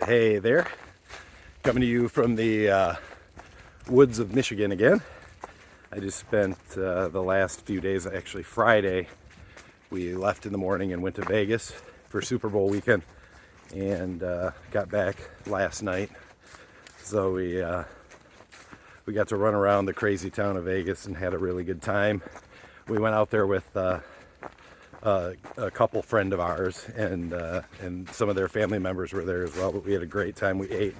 Hey there, coming to you from the woods of Michigan again. I just spent the last few days, actually Friday, we left in the morning and went to Vegas for Super Bowl weekend and got back last night. So we got to run around the crazy town of Vegas and had a really good time. We went out there with a couple friend of ours, and some of their family members were there as well, but we had a great time. We ate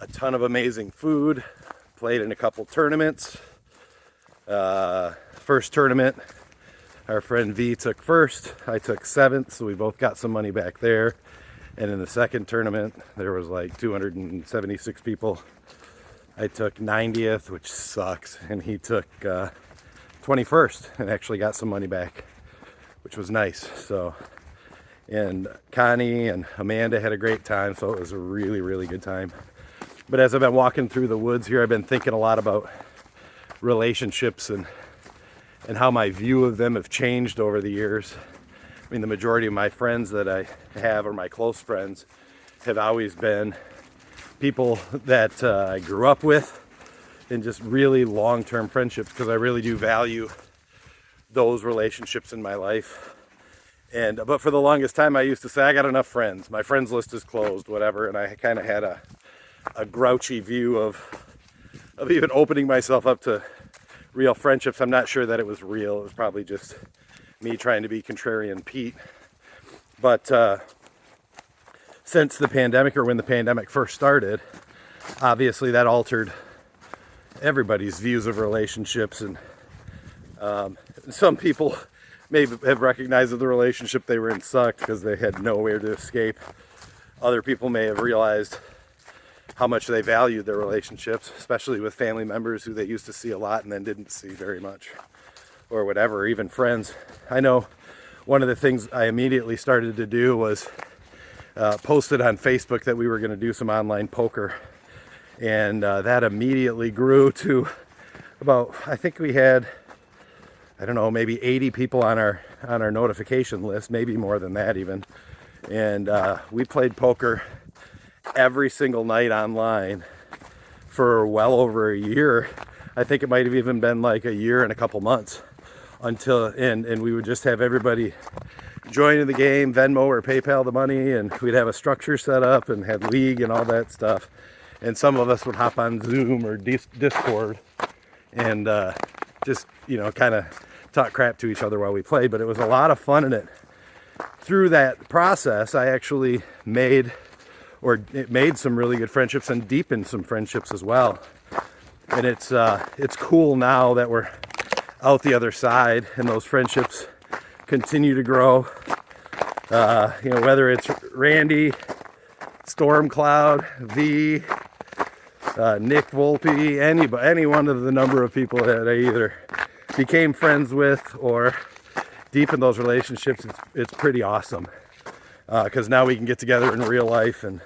a ton of amazing food, played in a couple tournaments. First tournament, our friend V took first, I took seventh, so we both got some money back there. And in the second tournament, there was like 276 people. I took 90th, which sucks, and he took 21st and actually got some money back, which was nice. So, and Connie and Amanda had a great time, so it was a really, really good time. But as I've been walking through the woods here, I've been thinking a lot about relationships and how my view of them have changed over the years. I mean, the majority of my friends that I have, or my close friends, have always been people that I grew up with, and just really long-term friendships, because I really do value those relationships in my life. But for the longest time, I used to say, I got enough friends. My friends list is closed, whatever. And I kind of had a grouchy view of even opening myself up to real friendships. I'm not sure that it was real. It was probably just me trying to be contrarian Pete. But since the pandemic, or when the pandemic first started, obviously that altered everybody's views of relationships. And some people may have recognized that the relationship they were in sucked because they had nowhere to escape. Other people may have realized how much they valued their relationships, especially with family members who they used to see a lot and then didn't see very much, or whatever, or even friends. I know one of the things I immediately started to do was posted on Facebook that we were going to do some online poker, and that immediately grew to about, I think we had, I don't know, maybe 80 people on our notification list, maybe more than that even. And we played poker every single night online for well over a year. I think it might have even been like a year and a couple months, until and we would just have everybody join in the game, Venmo or PayPal the money, and we'd have a structure set up and had league and all that stuff. And some of us would hop on Zoom or Discord and just, kind of talk crap to each other while we played. But it was a lot of fun in it. Through that process, I actually made some really good friendships and deepened some friendships as well. And it's cool now that we're out the other side, and those friendships continue to grow. Whether it's Randy, Stormcloud, V, Nick Volpe, any one of the number of people that I either became friends with or deepened those relationships, it's pretty awesome. Because now we can get together in real life and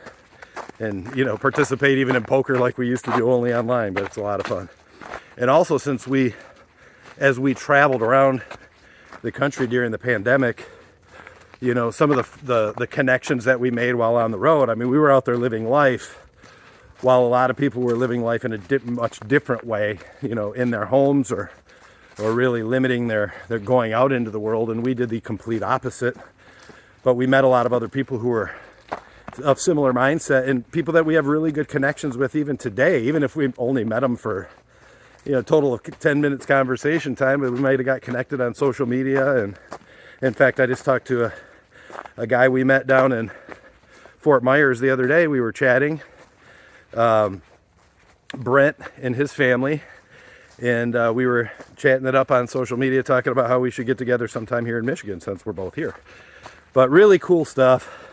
participate even in poker like we used to do only online, but it's a lot of fun. And also, as we traveled around the country during the pandemic, some of the connections that we made while on the road, I mean, we were out there living life while a lot of people were living life in a much different way, in their homes or really limiting their going out into the world. And we did the complete opposite. But we met a lot of other people who were of similar mindset, and people that we have really good connections with even today, even if we only met them for a total of 10 minutes conversation time, but we might have got connected on social media. And in fact, I just talked to a guy we met down in Fort Myers the other day. We were chatting, Brent and his family, and we were chatting it up on social media, talking about how we should get together sometime here in Michigan, since we're both here. But really cool stuff.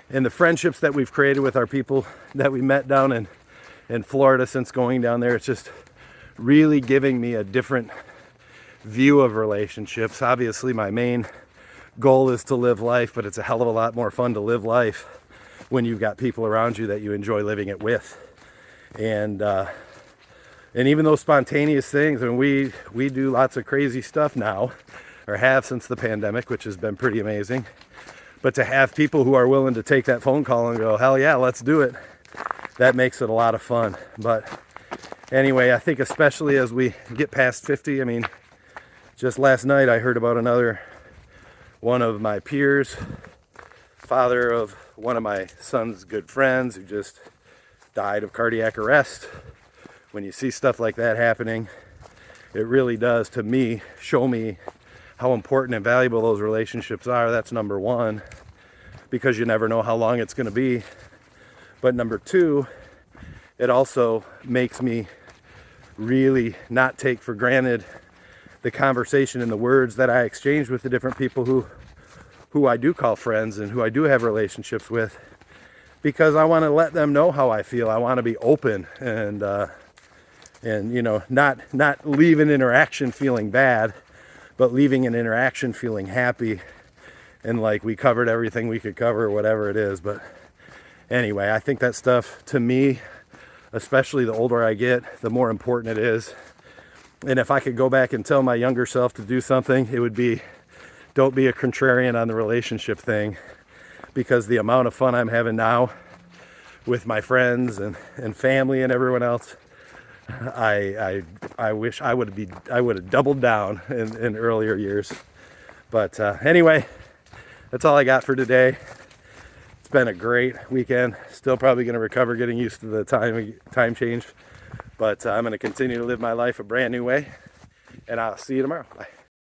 And the friendships that we've created with our people that we met down in Florida since going down there, it's just really giving me a different view of relationships. Obviously, my main goal is to live life, but it's a hell of a lot more fun to live life when you've got people around you that you enjoy living it with. And even those spontaneous things, and we do lots of crazy stuff now, or have since the pandemic, which has been pretty amazing. But to have people who are willing to take that phone call and go, hell yeah, let's do it, that makes it a lot of fun. But anyway, I think especially as we get past 50, I mean, just last night I heard about another one of my peers, father of one of my son's good friends, who just died of cardiac arrest. When you see stuff like that happening, it really does, to me, show me how important and valuable those relationships are. That's number one, because you never know how long it's going to be. But number two, it also makes me really not take for granted the conversation and the words that I exchange with the different people who I do call friends and who I do have relationships with, because I want to let them know how I feel. I want to be open and you know, not leave an interaction feeling bad, but leaving an interaction feeling happy and like we covered everything we could cover, or whatever it is. But anyway, I think that stuff, to me, especially the older I get, the more important it is. And if I could go back and tell my younger self to do something, it would be, don't be a contrarian on the relationship thing, because the amount of fun I'm having now with my friends and family and everyone else, I wish I would have doubled down in earlier years. But anyway, that's all I got for today. It's been a great weekend. Still probably going to recover getting used to the time change. But I'm going to continue to live my life a brand new way. And I'll see you tomorrow. Bye.